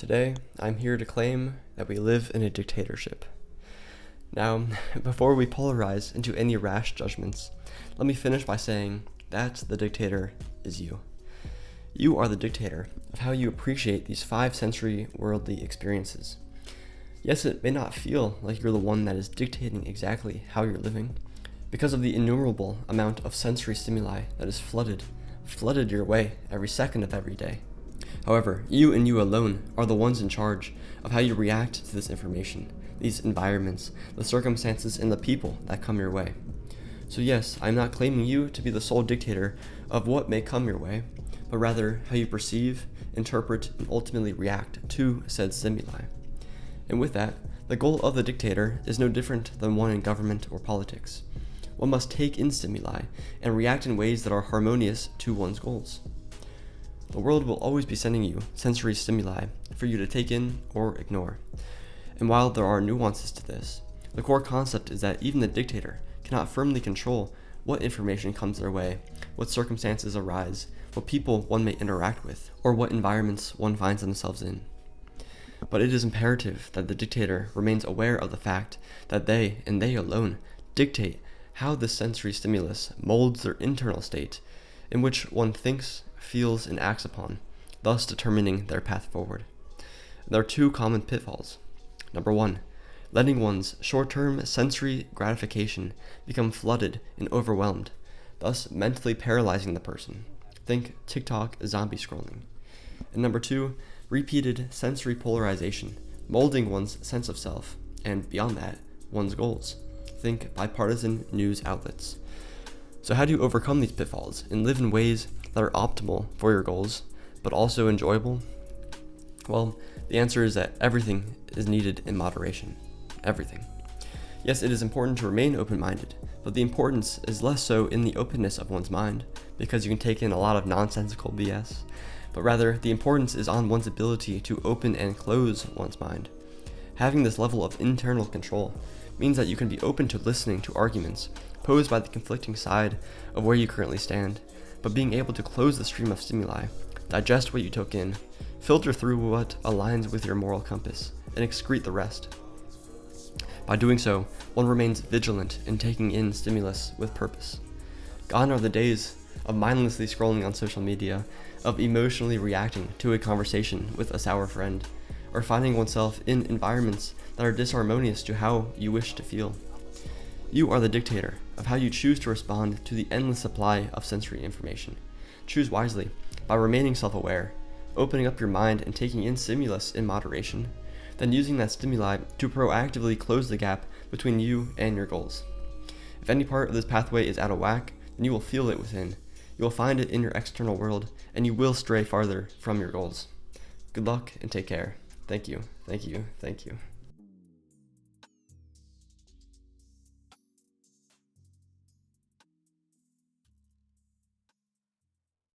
Today, I'm here to claim that we live in a dictatorship. Now, before we polarize into any rash judgments, let me finish by saying that the dictator is you. You are the dictator of how you appreciate these 5 sensory worldly experiences. Yes, it may not feel like you're the one that is dictating exactly how you're living, because of the innumerable amount of sensory stimuli that is flooded your way every second of every day. However, you and you alone are the ones in charge of how you react to this information, these environments, the circumstances, and the people that come your way. So yes, I'm not claiming you to be the sole dictator of what may come your way, but rather how you perceive, interpret, and ultimately react to said stimuli. And with that, the goal of the dictator is no different than one in government or politics. One must take in stimuli and react in ways that are harmonious to one's goals. The world will always be sending you sensory stimuli for you to take in or ignore. And while there are nuances to this, the core concept is that even the dictator cannot firmly control what information comes their way, what circumstances arise, what people one may interact with, or what environments one finds themselves in. But it is imperative that the dictator remains aware of the fact that they, and they alone, dictate how this sensory stimulus molds their internal state, in which one thinks, feels, and acts upon, thus determining their path forward. There are 2 common pitfalls. Number 1, letting one's short-term sensory gratification become flooded and overwhelmed, thus mentally paralyzing the person. Think TikTok zombie scrolling. And number 2, repeated sensory polarization, molding one's sense of self, and beyond that, one's goals. Think bipartisan news outlets. So how do you overcome these pitfalls and live in ways that are optimal for your goals, but also enjoyable? Well, the answer is that everything is needed in moderation. Everything. Yes, it is important to remain open-minded, but the importance is less so in the openness of one's mind, because you can take in a lot of nonsensical BS, but rather the importance is on one's ability to open and close one's mind. Having this level of internal control means that you can be open to listening to arguments posed by the conflicting side of where you currently stand, but being able to close the stream of stimuli, digest what you took in, filter through what aligns with your moral compass, and excrete the rest. By doing so, one remains vigilant in taking in stimulus with purpose. Gone are the days of mindlessly scrolling on social media, of emotionally reacting to a conversation with a sour friend, or finding oneself in environments that are disharmonious to how you wish to feel. You are the dictator of how you choose to respond to the endless supply of sensory information. Choose wisely by remaining self-aware, opening up your mind and taking in stimulus in moderation, then using that stimuli to proactively close the gap between you and your goals. If any part of this pathway is out of whack, then you will feel it within. You will find it in your external world, and you will stray farther from your goals. Good luck and take care. Thank you, thank you, thank you.